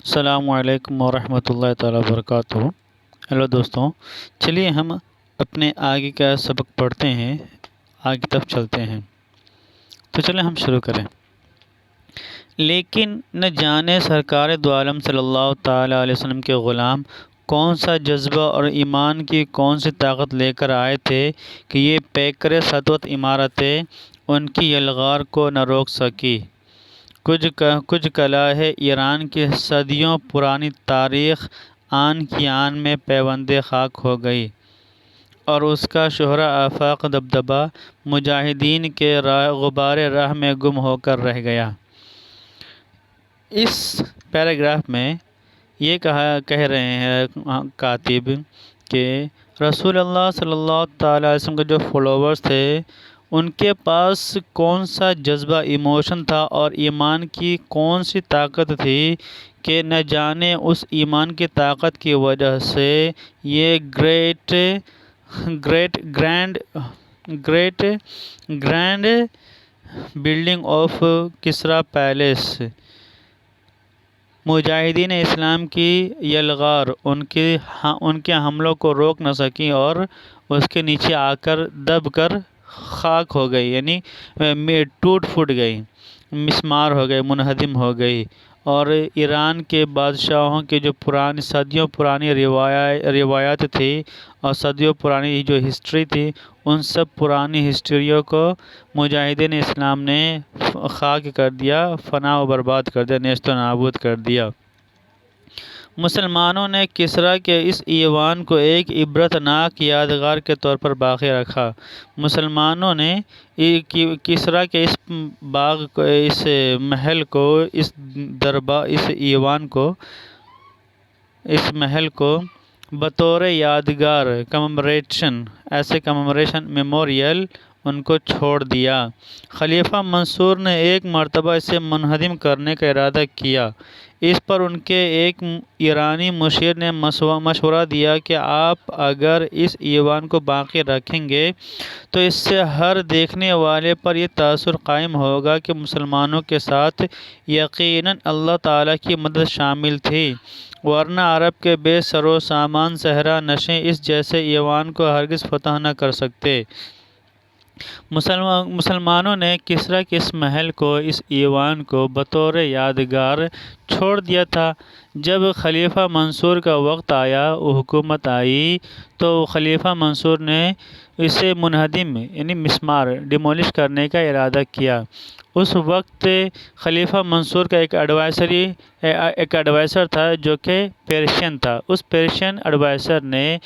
السلام علیکم ورحمۃ اللہ تعالیٰ وبرکاتہ۔ ہیلو دوستوں، چلیے ہم اپنے آگے کا سبق پڑھتے ہیں، آگے کی طرف چلتے ہیں۔ تو چلیں ہم شروع کریں۔ لیکن نہ جانے سرکار دو عالم صلی اللہ تعالیٰ علیہ وسلم کے غلام کون سا جذبہ اور ایمان کی کون سی طاقت لے کر آئے تھے کہ یہ پیکر سطوت عمارتیں ان کی یلغار کو نہ روک سکی۔ کچھ کلاہ ایران کی صدیوں پرانی تاریخ آن کی آن میں پیوند خاک ہو گئی اور اس کا شہرہ آفاق دبدبہ مجاہدین کے غبار راہ میں گم ہو کر رہ گیا۔ اس پیراگراف میں یہ کہہ رہے ہیں کاتب کہ رسول اللہ صلی اللہ تعالیٰ علیہ وسلم کے جو فالوورز تھے ان کے پاس کون سا جذبہ ایموشن تھا اور ایمان کی کون سی طاقت تھی کہ نہ جانے اس ایمان کی طاقت کی وجہ سے یہ grand building of Kisra palace, مجاہدین اسلام کی یلغار ان کے حملوں کو روک نہ سکی اور اس کے نیچے آ کر دب کر خاک ہو گئی، یعنی ٹوٹ پھوٹ گئی، مسمار ہو گئی، منہدم ہو گئی۔ اور ایران کے بادشاہوں کی جو صدیوں پرانی روایات تھی اور صدیوں پرانی جو ہسٹری تھی، ان سب پرانی ہسٹریوں کو مجاہدین اسلام نے خاک کر دیا، فنا و برباد کر دیا، نیست و نابود کر دیا۔ مسلمانوں نے کسریٰ کے اس ایوان کو ایک عبرت ناک یادگار کے طور پر باقی رکھا۔ مسلمانوں نے کسریٰ کے اس باغ کو، اس محل کو، اس ایوان کو، اس محل کو بطور یادگار کمیموریشن میموریل ان کو چھوڑ دیا۔ خلیفہ منصور نے ایک مرتبہ اسے منہدم کرنے کا ارادہ کیا۔ اس پر ان کے ایک ایرانی مشیر نے مشورہ دیا کہ آپ اگر اس ایوان کو باقی رکھیں گے تو اس سے ہر دیکھنے والے پر یہ تاثر قائم ہوگا کہ مسلمانوں کے ساتھ یقیناً اللہ تعالیٰ کی مدد شامل تھی، ورنہ عرب کے بے سر و سامان صحرا نشین اس جیسے ایوان کو ہرگز فتح نہ کر سکتے۔ مسلمانوں نے کسریٰ کے اس محل کو، اس ایوان کو بطور یادگار چھوڑ دیا تھا۔ جب خلیفہ منصور کا وقت آیا، حکومت آئی، تو خلیفہ منصور نے اسے منہدم یعنی مسمار ڈیمولش کرنے کا ارادہ کیا۔ اس وقت خلیفہ منصور کا ایک ایڈوائزر تھا جو کہ پیرشین تھا۔ اس پیرشین ایڈوائزر نے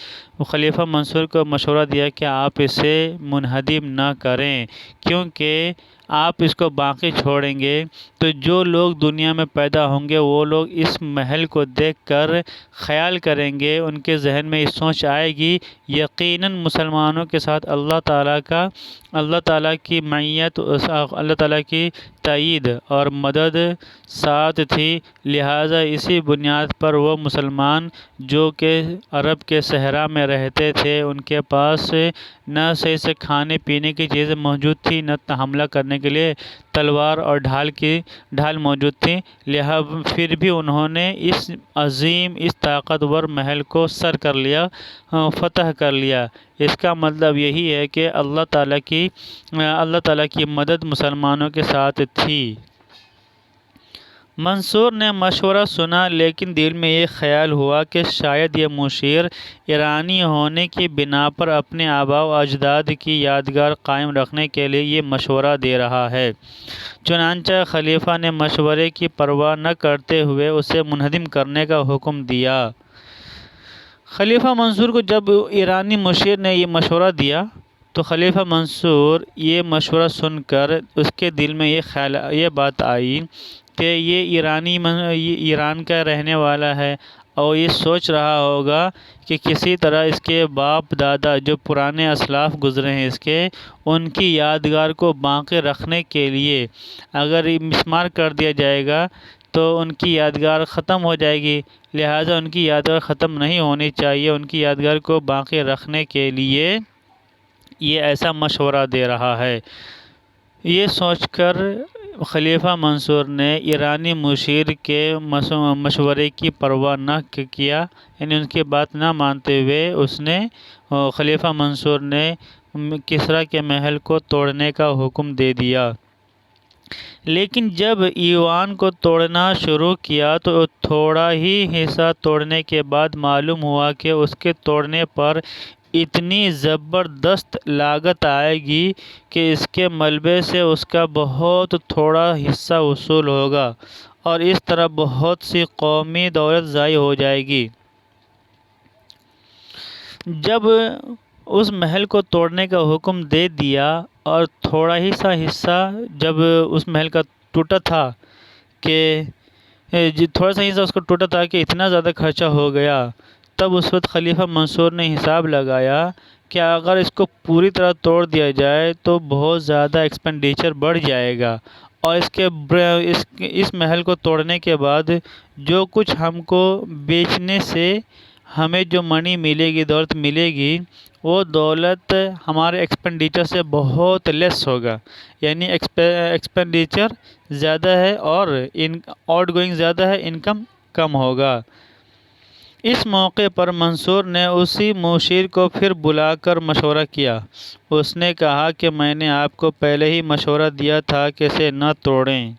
خلیفہ منصور کو مشورہ دیا کہ آپ اسے منہدم نہ کریں، کیونکہ آپ اس کو باقی چھوڑیں گے تو جو لوگ دنیا میں پیدا ہوں گے وہ لوگ اس محل کو دیکھ کر خیال کریں گے، ان کے ذہن میں یہ سوچ آئے گی یقیناً مسلمانوں کے ساتھ اللہ تعالیٰ کی معیت، اللہ تعالیٰ کی تائید اور مدد ساتھ تھی، لہٰذا اسی بنیاد پر وہ مسلمان جو کہ عرب کے صحرا میں رہتے تھے، ان کے پاس نہ صحیح سے کھانے پینے کی چیزیں موجود تھی، نہ حملہ کرنے کے لیے تلوار اور ڈھال موجود تھی، لہٰذا پھر بھی انہوں نے اس عظیم، اس طاقتور محل کو کر لیا، فتح کر لیا۔ اس کا مطلب یہی ہے کہ اللہ تعالیٰ کی مدد مسلمانوں کے ساتھ تھی۔ منصور نے مشورہ سنا، لیکن دل میں یہ خیال ہوا کہ شاید یہ مشیر ایرانی ہونے کی بنا پر اپنے آباء و اجداد کی یادگار قائم رکھنے کے لیے یہ مشورہ دے رہا ہے۔ چنانچہ خلیفہ نے مشورے کی پرواہ نہ کرتے ہوئے اسے منہدم کرنے کا حکم دیا۔ خلیفہ منصور کو جب ایرانی مشیر نے یہ مشورہ دیا تو خلیفہ منصور یہ مشورہ سن کر اس کے دل میں یہ بات آئی کہ یہ ایران کا رہنے والا ہے اور یہ سوچ رہا ہوگا کہ کسی طرح اس کے باپ دادا جو پرانے اسلاف گزرے ہیں اس کے، ان کی یادگار کو باقی رکھنے کے لیے اگر مسمار کر دیا جائے گا تو ان کی یادگار ختم ہو جائے گی، لہٰذا ان کی یادگار ختم نہیں ہونی چاہیے، ان کی یادگار کو باقی رکھنے کے لیے یہ ایسا مشورہ دے رہا ہے۔ یہ سوچ کر خلیفہ منصور نے ایرانی مشیر کے مشورے کی پرواہ نہ کیا، یعنی ان کی بات نہ مانتے ہوئے خلیفہ منصور نے کسریٰ کے محل کو توڑنے کا حکم دے دیا۔ لیکن جب ایوان کو توڑنا شروع کیا تو تھوڑا ہی حصہ توڑنے کے بعد معلوم ہوا کہ اس کے توڑنے پر اتنی زبردست لاگت آئے گی کہ اس کے ملبے سے اس کا بہت تھوڑا حصہ وصول ہوگا، اور اس طرح بہت سی قومی دولت ضائع ہو جائے گی۔ جب اس محل کو توڑنے کا حکم دے دیا اور تھوڑا ہی سا حصہ جب اس محل کا ٹوٹا تھا کہ تھوڑا سا حصہ اس کو ٹوٹا تھا کہ اتنا زیادہ خرچہ ہو گیا، تب اس وقت خلیفہ منصور نے حساب لگایا کہ اگر اس کو پوری طرح توڑ دیا جائے تو بہت زیادہ ایکسپینڈیچر بڑھ جائے گا، اور اس محل کو توڑنے کے بعد جو کچھ ہم کو بیچنے سے ہمیں جو منی ملے گی، دولت ملے گی، وہ دولت ہمارے ایکسپینڈیچر سے بہت لیس ہوگا، یعنی ایکسپینڈیچر زیادہ ہے اور آؤٹ گوئنگ زیادہ ہے، انکم کم ہوگا۔ اس موقع پر منصور نے اسی مشیر کو پھر بلا کر مشورہ کیا۔ اس نے کہا کہ میں نے آپ کو پہلے ہی مشورہ دیا تھا کہ اسے نہ توڑیں،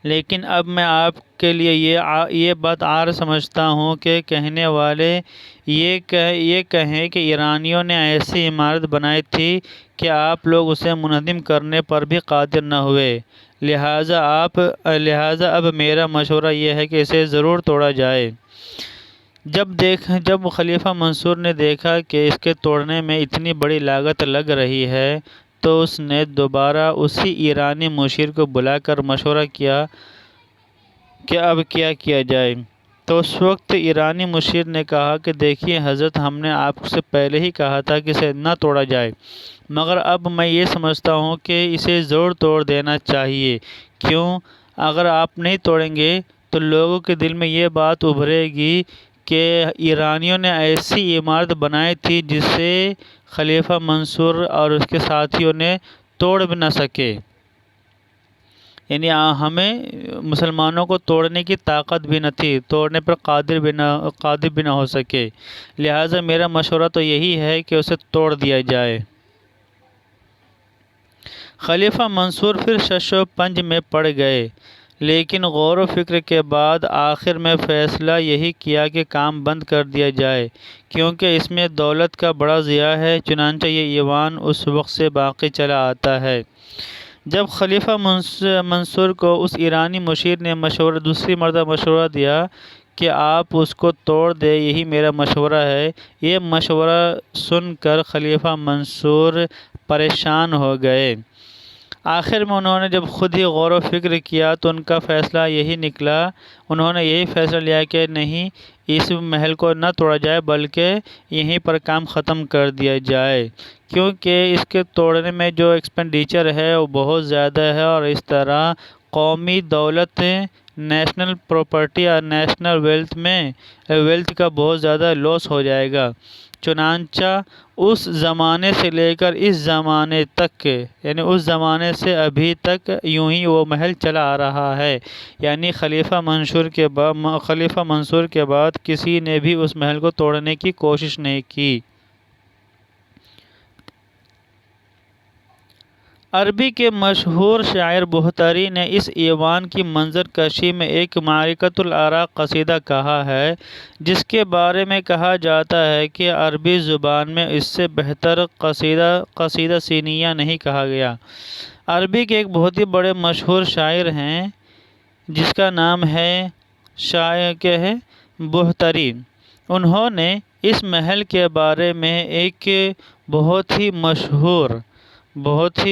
لیکن اب میں آپ کے لیے یہ بات عار سمجھتا ہوں کہ کہنے والے یہ کہیں کہ ایرانیوں نے ایسی عمارت بنائی تھی کہ آپ لوگ اسے منہدم کرنے پر بھی قادر نہ ہوئے، لہٰذا اب میرا مشورہ یہ ہے کہ اسے ضرور توڑا جائے۔ جب خلیفہ منصور نے دیکھا کہ اس کے توڑنے میں اتنی بڑی لاگت لگ رہی ہے تو اس نے دوبارہ اسی ایرانی مشیر کو بلا کر مشورہ کیا کہ اب کیا جائے۔ تو اس وقت ایرانی مشیر نے کہا کہ دیکھیے حضرت، ہم نے آپ سے پہلے ہی کہا تھا کہ اسے نہ توڑا جائے، مگر اب میں یہ سمجھتا ہوں کہ اسے ضرور توڑ دینا چاہیے۔ کیوں؟ اگر آپ نہیں توڑیں گے تو لوگوں کے دل میں یہ بات ابھرے گی کہ ایرانیوں نے ایسی عمارت بنائی تھی جسے خلیفہ منصور اور اس کے ساتھیوں نے توڑ بھی نہ سکے، یعنی ہمیں مسلمانوں کو توڑنے کی طاقت بھی نہ تھی، توڑنے پر قادر بھی نہ ہو سکے، لہٰذا میرا مشورہ تو یہی ہے کہ اسے توڑ دیا جائے۔ خلیفہ منصور پھر شش و پنج میں پڑ گئے، لیکن غور و فکر کے بعد آخر میں فیصلہ یہی کیا کہ کام بند کر دیا جائے، کیونکہ اس میں دولت کا بڑا ضیاع ہے۔ چنانچہ یہ ایوان اس وقت سے باقی چلا آتا ہے۔ جب خلیفہ منصور کو اس ایرانی مشیر نے دوسری مرتبہ مشورہ دیا کہ آپ اس کو توڑ دیں، یہی میرا مشورہ ہے، یہ مشورہ سن کر خلیفہ منصور پریشان ہو گئے۔ آخر میں انہوں نے جب خود ہی غور و فکر کیا تو ان کا فیصلہ یہی نکلا، انہوں نے یہی فیصلہ لیا کہ نہیں، اس محل کو نہ توڑا جائے بلکہ یہیں پر کام ختم کر دیا جائے، کیونکہ اس کے توڑنے میں جو ایکسپینڈیچر ہے وہ بہت زیادہ ہے، اور اس طرح قومی دولت، نیشنل پراپرٹی اور نیشنل ویلتھ کا بہت زیادہ لاس ہو جائے گا۔ چنانچہ اس زمانے سے لے کر اس زمانے تک، یعنی اس زمانے سے ابھی تک یوں ہی وہ محل چلا آ رہا ہے، یعنی خلیفہ منصور کے بعد کسی نے بھی اس محل کو توڑنے کی کوشش نہیں کی۔ عربی کے مشہور شاعر بہتری نے اس ایوان کی منظر کشی میں ایک معرکۃ الآراء قصیدہ کہا ہے، جس کے بارے میں کہا جاتا ہے کہ عربی زبان میں اس سے بہتر قصیدہ سینیہ نہیں کہا گیا۔ عربی کے ایک بہت ہی بڑے مشہور شاعر ہیں جس کا نام ہے بہتری۔ انہوں نے اس محل کے بارے میں ایک بہت ہی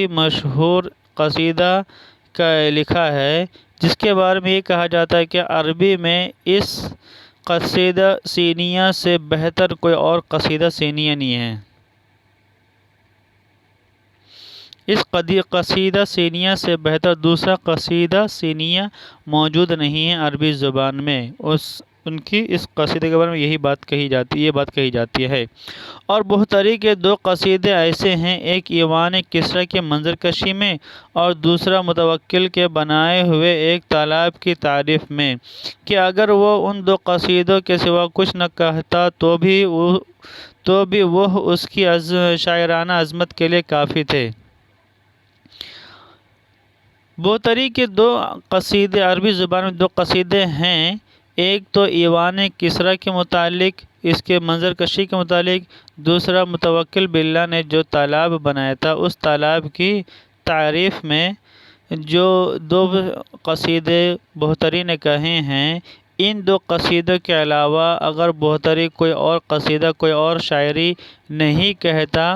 مشہور قصیدہ لکھا ہے، جس کے بارے میں یہ کہا جاتا ہے کہ عربی میں اس قصیدہ سینیہ سے بہتر کوئی اور قصیدہ سینیہ نہیں ہے۔ اس قصیدہ سینیہ سے بہتر دوسرا قصیدہ سینیہ موجود نہیں ہے عربی زبان میں۔ ان کی اس قصیدے کے بارے میں یہ بات کہی جاتی ہے۔ اور بہتری کے دو قصیدے ایسے ہیں، ایک ایوان کسریٰ کی منظر کشی میں اور دوسرا متوکل کے بنائے ہوئے ایک تالاب کی تعریف میں، کہ اگر وہ ان دو قصیدوں کے سوا کچھ نہ کہتا تو بھی وہ اس کی شاعرانہ عظمت کے لیے کافی تھے۔ بہتری کے دو قصیدے عربی زبان میں دو قصیدے ہیں، ایک تو ایوان کسریٰ کے متعلق، اس کے منظر کشی کے متعلق، دوسرا متوکل باللہ نے جو تالاب بنایا تھا اس تالاب کی تعریف میں۔ جو دو قصیدے بہتری نے کہے ہیں، ان دو قصیدوں کے علاوہ اگر بہتری کوئی اور قصیدہ کوئی اور شاعری نہیں کہتا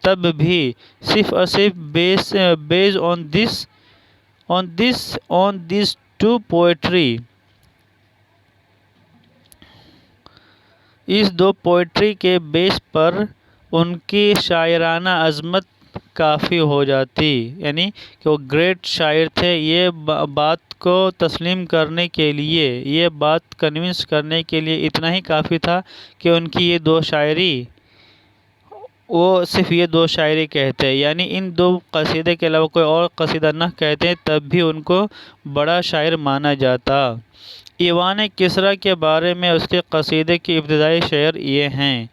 تب بھی صرف اور صرف بیس on these two poetry، اس دو پوئٹری کے بیس پر ان کی شاعرانہ عظمت کافی ہو جاتی، یعنی کہ وہ گریٹ شاعر تھے۔ یہ بات کو تسلیم کرنے کے لیے، یہ بات کنونس کرنے کے لیے اتنا ہی کافی تھا کہ ان کی یہ دو شاعری، وہ صرف یہ دو شاعری کہتے، یعنی ان دو قصیدے کے علاوہ کوئی اور قصیدہ نہ کہتے تب بھی ان کو بڑا شاعر مانا جاتا۔ ایوان کسریٰ کے بارے میں اس کے قصیدے کے ابتدائی شعر یہ ہیں،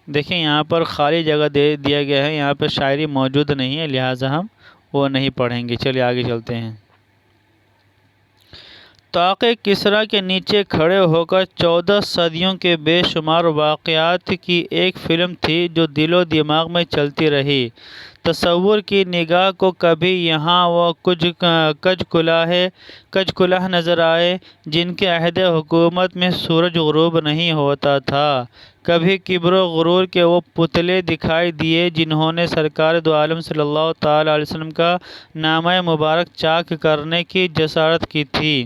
دیکھیں یہاں پر خالی جگہ دیا گیا ہے، یہاں پر شاعری موجود نہیں ہے لہٰذا ہم وہ نہیں پڑھیں گے۔ چلیے آگے چلتے ہیں۔ طاق کسریٰ کے نیچے کھڑے ہو کر 14 صدیوں کے بے شمار واقعات کی ایک فلم تھی جو دل و دماغ میں چلتی رہی۔ تصور کی نگاہ کو کبھی یہاں وہ کج کلاہ نظر آئے جن کے عہد حکومت میں سورج غروب نہیں ہوتا تھا، کبھی کبر و غرور کے وہ پتلے دکھائی دیے جنہوں نے سرکار دو عالم صلی اللہ تعالی علیہ وسلم کا نامہ مبارک چاک کرنے کی جسارت کی تھی،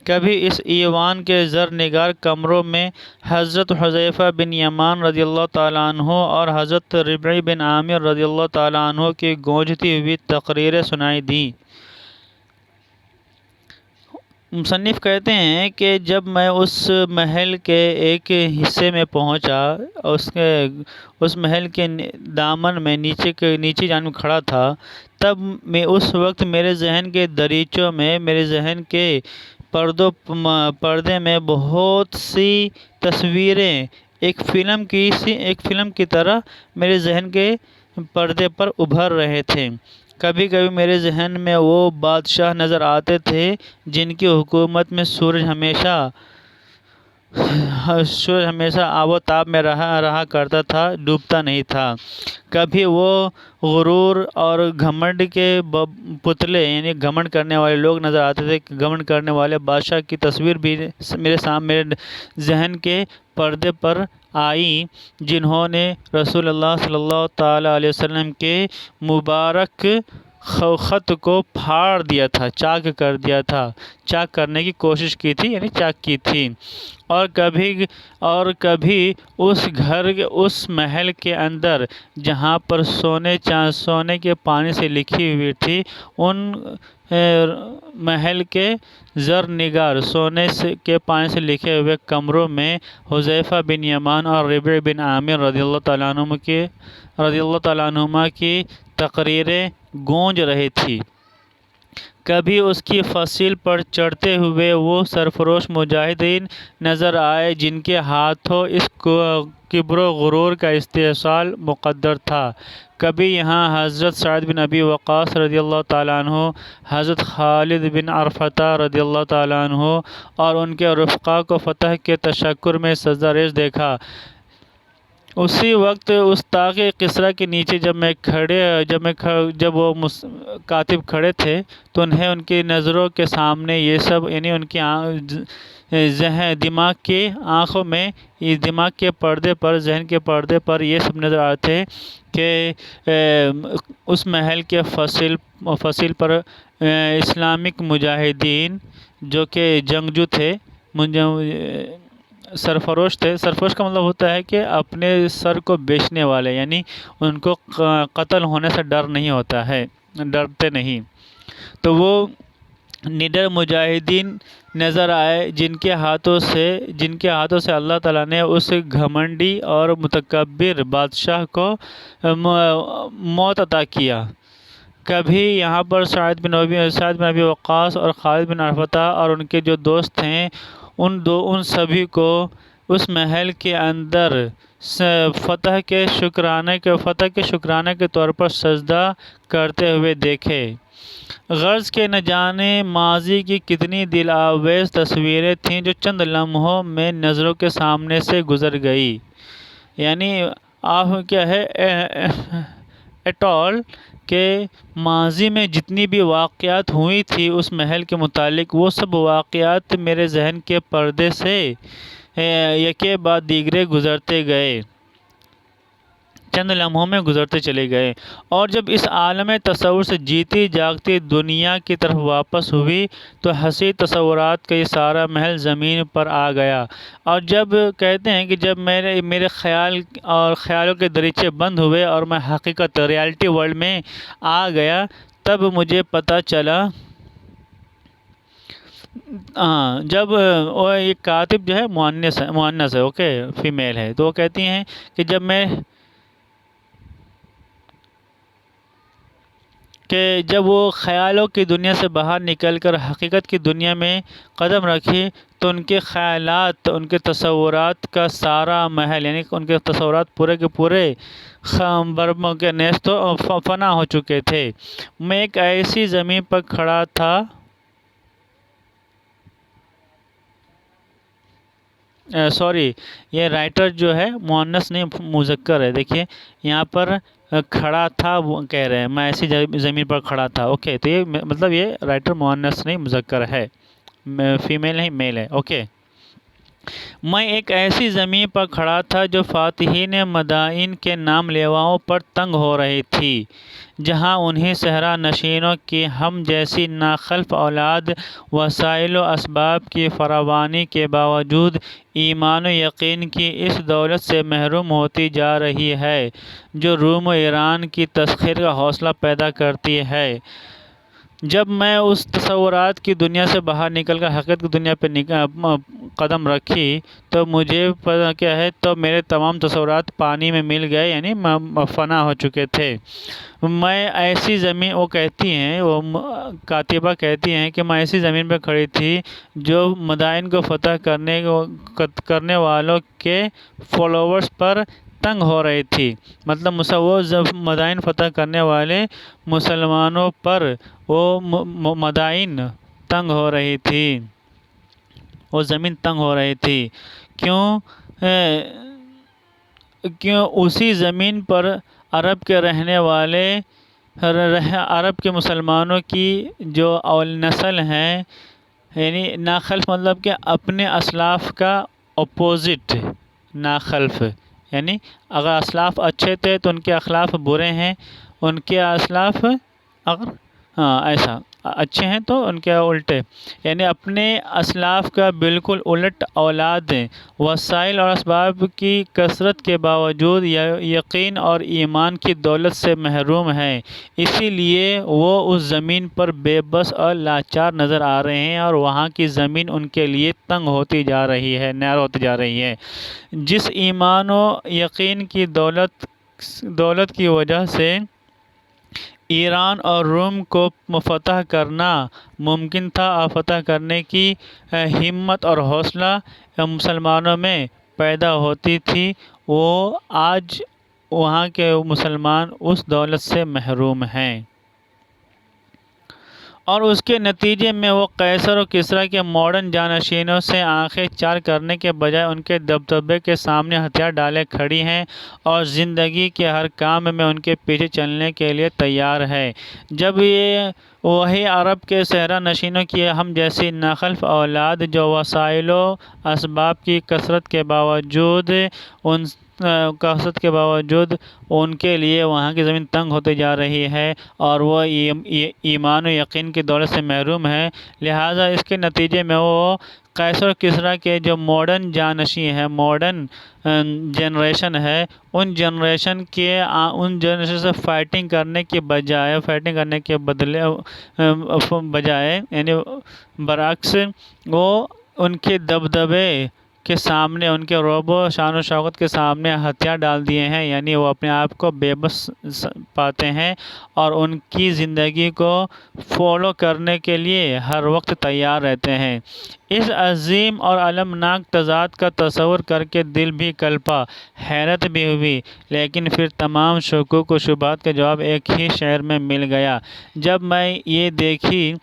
کبھی اس ایوان کے زرنگار کمروں میں حضرت حذیفہ بن یمان رضی اللہ تعالیٰ عنہ اور حضرت ربعی بن عامر رضی اللہ تعالیٰ عنہ کی گونجتی ہوئی تقریریں سنائی دیں۔ مصنف کہتے ہیں کہ جب میں اس محل کے ایک حصے میں پہنچا، اس محل کے دامن میں نیچے جانب کھڑا تھا، تب میں اس وقت میرے ذہن کے دریچوں میں، میرے ذہن کے پردے میں بہت سی تصویریں ایک فلم کی طرح میرے ذہن کے پردے پر ابھر رہے تھے۔ کبھی کبھی میرے ذہن میں وہ بادشاہ نظر آتے تھے جن کی حکومت میں سورج ہمیشہ آب و تاب میں رہا کرتا تھا، ڈوبتا نہیں تھا۔ کبھی وہ غرور اور گھمنڈ کے پتلے، یعنی گھمنڈ کرنے والے لوگ نظر آتے تھے، گھمنڈ کرنے والے بادشاہ کی تصویر بھی میرے ذہن کے پردے پر آئی جنہوں نے رسول اللہ صلی اللہ تعالی علیہ وسلم کے مبارک خط کو پھاڑ دیا تھا، چاک کر دیا تھا، چاک کرنے کی کوشش کی تھی، یعنی چاک کی تھی۔ اور کبھی اس محل کے اندر جہاں پر سونے کے پانی سے لکھی ہوئی تھی، ان محل کے زرنگار سونے کے پانی سے لکھے ہوئے کمروں میں حذیفہ بن یمان اور ربیع بن عامر رضی اللہ تعالیٰ عنہما کی تقریریں گونج رہی تھی۔ کبھی اس کی فصیل پر چڑھتے ہوئے وہ سرفروش مجاہدین نظر آئے جن کے ہاتھوں اس کبر و غرور کا استحصال مقدر تھا۔ کبھی یہاں حضرت سعد بن ابی وقاص رضی اللہ تعالیٰ عنہ، حضرت خالد بن عرفطہ رضی اللہ تعالیٰ عنہ اور ان کے رفقا کو فتح کے تشکر میں سجدہ ریز دیکھا۔ اسی وقت اس طاق کسریٰ کے نیچے جب وہ کاتب کھڑے تھے تو انہیں ان کی نظروں کے سامنے یہ سب، یعنی ان کی دماغ کی آنکھوں میں، دماغ کے پردے پر، ذہن کے پردے پر یہ سب نظر آتے کہ اس محل کے فصیل پر اسلامک مجاہدین جو کہ جنگجو تھے، سرفروش تھے۔ سرفروش کا مطلب ہوتا ہے کہ اپنے سر کو بیچنے والے، یعنی ان کو قتل ہونے سے ڈر نہیں ہوتا ہے، ڈرتے نہیں، تو وہ نڈر مجاہدین نظر آئے جن کے ہاتھوں سے اللہ تعالیٰ نے اس گھمنڈی اور متکبر بادشاہ کو موت عطا کیا۔ کبھی یہاں پر سعد بن ابی وقاص اور خالد بن عرفہ اور ان کے جو دوست تھے ان سبھی کو اس محل کے اندر فتح کے شکرانے کے طور پر سجدہ کرتے ہوئے دیکھے۔ غرض کہ نہ جانے ماضی کی کتنی دل آویز تصویریں تھیں جو چند لمحوں میں نظروں کے سامنے سے گزر گئی۔ یعنی آپ کیا ہے اٹول کہ ماضی میں جتنی بھی واقعات ہوئی تھی اس محل کے متعلق وہ سب واقعات میرے ذہن کے پردے سے یکے بعد دیگرے گزرتے گئے، چند لمحوں میں گزرتے چلے گئے، اور جب اس عالم تصور سے جیتی جاگتی دنیا کی طرف واپس ہوئی تو حسین تصورات کا یہ سارا محل زمین پر آ گیا۔ اور جب کہتے ہیں کہ جب میرے خیالوں کے دریچے بند ہوئے اور میں حقیقت ریالٹی ورلڈ میں آ گیا تب مجھے پتہ چلا جب یہ کاتب جو ہے مؤنث ہے، اوکے، فیمیل ہے، تو وہ کہتی ہیں کہ جب وہ خیالوں کی دنیا سے باہر نکل کر حقیقت کی دنیا میں قدم رکھی تو ان کے خیالات، ان کے تصورات کا سارا محل، یعنی ان کے تصورات پورے کے پورے برموں کے نیست و فنا ہو چکے تھے۔ میں ایک ایسی زمین پر کھڑا تھا یہ رائٹر جو ہے مؤنث نہیں مذکر ہے، دیکھیے یہاں پر کھڑا تھا وہ کہہ رہے ہیں، میں ایسی زمین پر کھڑا تھا، اوکے، تو یہ مطلب یہ رائٹر مؤنث نہیں مذکر ہے، فیمیل نہیں میل ہے، اوکے۔ میں ایک ایسی زمین پر کھڑا تھا جو فاتحین مدائن کے نام لیواؤں پر تنگ ہو رہی تھی، جہاں انہی صحرا نشینوں کی ہم جیسی ناخلف اولاد وسائل و اسباب کی فراوانی کے باوجود ایمان و یقین کی اس دولت سے محروم ہوتی جا رہی ہے جو روم و ایران کی تسخیر کا حوصلہ پیدا کرتی ہے۔ جب میں اس تصورات کی دنیا سے باہر نکل کر حقیقت کی دنیا پہ قدم رکھی تو مجھے پتا کیا ہے تو میرے تمام تصورات پانی میں مل گئے، یعنی فنا ہو چکے تھے۔ میں ایسی زمین، وہ کہتی ہیں، وہ کاتبہ کہتی ہیں کہ میں ایسی زمین پہ کھڑی تھی جو مدائن کو فتح کرنے والوں کے فالوورز پر تنگ ہو رہی تھی، مطلب وہ مدائن فتح کرنے والے مسلمانوں پر وہ مدائن تنگ ہو رہی تھی، وہ زمین تنگ ہو رہی تھی۔ کیوں اسی زمین پر عرب کے رہنے والے عرب کے مسلمانوں کی جو نسل ہیں، یعنی ناخلف مطلب کہ اپنے اسلاف کا اپوزٹ، ناخلف یعنی اگر اسلاف اچھے تھے تو ان کے اخلاف برے ہیں، ان کے اسلاف اگر ایسا اچھے ہیں تو ان کے الٹے، یعنی اپنے اسلاف کا بالکل الٹ اولاد وسائل اور اسباب کی کثرت کے باوجود یقین اور ایمان کی دولت سے محروم ہیں، اسی لیے وہ اس زمین پر بے بس اور لاچار نظر آ رہے ہیں اور وہاں کی زمین ان کے لیے تنگ ہوتی جا رہی ہے، نیرو ہوتی جا رہی ہے۔ جس ایمان و یقین کی دولت کی وجہ سے ایران اور روم کو فتح کرنا ممکن تھا اور فتح کرنے کی ہمت اور حوصلہ مسلمانوں میں پیدا ہوتی تھی، وہ آج وہاں کے مسلمان اس دولت سے محروم ہیں، اور اس کے نتیجے میں وہ قیصر و کسریٰ کے ماڈرن جانشینوں سے آنکھیں چار کرنے کے بجائے ان کے دبدبے کے سامنے ہتھیار ڈالے کھڑی ہیں اور زندگی کے ہر کام میں ان کے پیچھے چلنے کے لیے تیار ہے۔ جب یہ وہی عرب کے صحرا نشینوں کی ہم جیسی ناخلف اولاد جو وسائل و اسباب کی کثرت کے باوجود کثرت کے باوجود ان کے لیے وہاں کی زمین تنگ ہوتی جا رہی ہے اور وہ ایمان و یقین کی دولت سے محروم ہے۔ لہٰذا اس کے نتیجے میں وہ قیصر و کسریٰ کے جو ماڈرن جانشین ہے، ماڈرن جنریشن ہے، ان جنریشن سے فائٹنگ کرنے کے بجائے یعنی برعکس وہ ان کے دبدبے کے سامنے، ان کے رعب و شان و شوکت کے سامنے ہتھیار ڈال دیے ہیں، یعنی وہ اپنے آپ کو بے بس پاتے ہیں اور ان کی زندگی کو فالو کرنے کے لیے ہر وقت تیار رہتے ہیں۔ اس عظیم اور المناک تضاد کا تصور کر کے دل بھی کلپا، حیرت بھی ہوئی، لیکن پھر تمام شکوک و شبہات کا جواب ایک ہی شعر میں مل گیا جب میں یہ دیکھی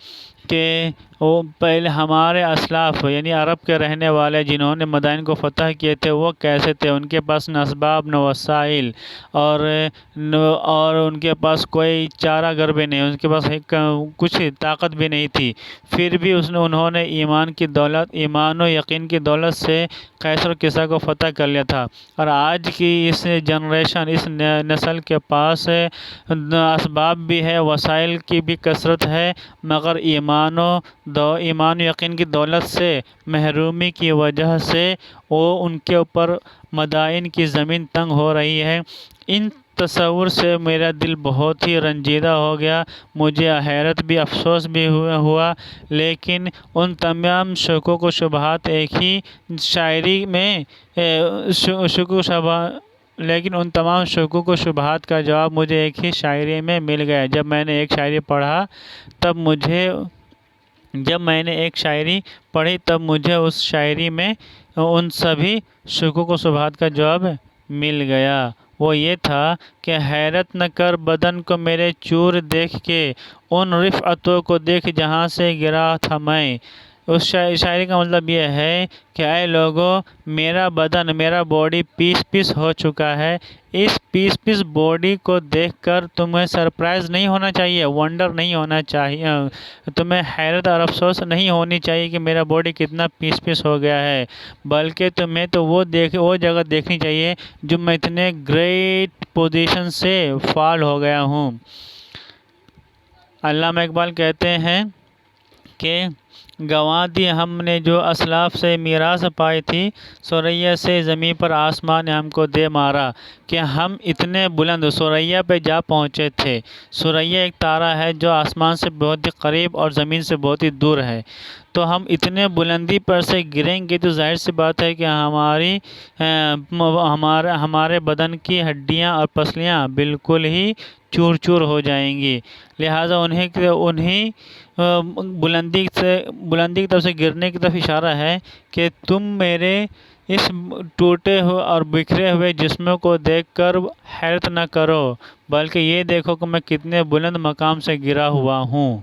کہ وہ پہلے ہمارے اسلاف یعنی عرب کے رہنے والے جنہوں نے مدائن کو فتح کیے تھے وہ کیسے تھے۔ ان کے پاس نہ اسباب نہ وسائل اور ان کے پاس کوئی چارہ گر بھی نہیں، ان کے پاس کچھ طاقت بھی نہیں تھی، پھر بھی انہوں نے ایمان و یقین کی دولت سے قیصر و کسریٰ کو فتح کر لیا تھا۔ اور آج کی اس جنریشن، اس نسل کے پاس اسباب بھی ہے، وسائل کی بھی کثرت ہے، مگر ایمان و یقین کی دولت سے محرومی کی وجہ سے ان کے اوپر مدائن کی زمین تنگ ہو رہی ہے۔ ان تصور سے میرا دل بہت ہی رنجیدہ ہو گیا، مجھے حیرت بھی افسوس بھی ہوا، لیکن ان تمام شکوک و شبہات شکوک و شبہات کا جواب مجھے ایک ہی شاعری میں مل گیا۔ جب میں نے ایک شاعری پڑھی تب مجھے اس شاعری میں ان سبھی شکوک و شبہات کا جواب مل گیا۔ وہ یہ تھا کہ حیرت نہ کر بدن کو میرے چور دیکھ کے، ان رفعتوں کو دیکھ جہاں سے گرا تھا میں۔ اس شاعری کا مطلب یہ ہے کہ اے لوگو، میرا بدن، میرا باڈی پیس ہو چکا ہے۔ اس پیس باڈی کو دیکھ کر تمہیں سرپرائز نہیں ہونا چاہیے، ونڈر نہیں ہونا چاہیے، تمہیں حیرت اور افسوس نہیں ہونی چاہیے کہ میرا باڈی کتنا پیس ہو گیا ہے، بلکہ تمہیں تو وہ جگہ دیکھنی چاہیے جو میں اتنے گریٹ پوزیشن سے فال ہو گیا ہوں۔ علامہ اقبال کہتے ہیں کہ گنوا دی ہم نے جو اسلاف سے میراث پائی تھی، ثریا سے زمیں پر آسمان نے ہم کو دے مارا، کہ ہم اتنے بلند ثریا پہ جا پہنچے تھے۔ ثریا ایک تارہ ہے جو آسمان سے بہت ہی قریب اور زمین سے بہت ہی دور ہے، تو ہم اتنے بلندی پر سے گریں گے تو ظاہر سی بات ہے کہ ہمارے بدن کی ہڈیاں اور پسلیاں بالکل ہی چور چور ہو جائیں گی۔ لہٰذا انہیں بلندی کی طرف سے گرنے کی طرف اشارہ ہے کہ تم میرے اس ٹوٹے ہوئے اور بکھرے ہوئے جسم کو دیکھ کر حیرت نہ کرو، بلکہ یہ دیکھو کہ میں کتنے بلند مقام سے گرا ہوا ہوں۔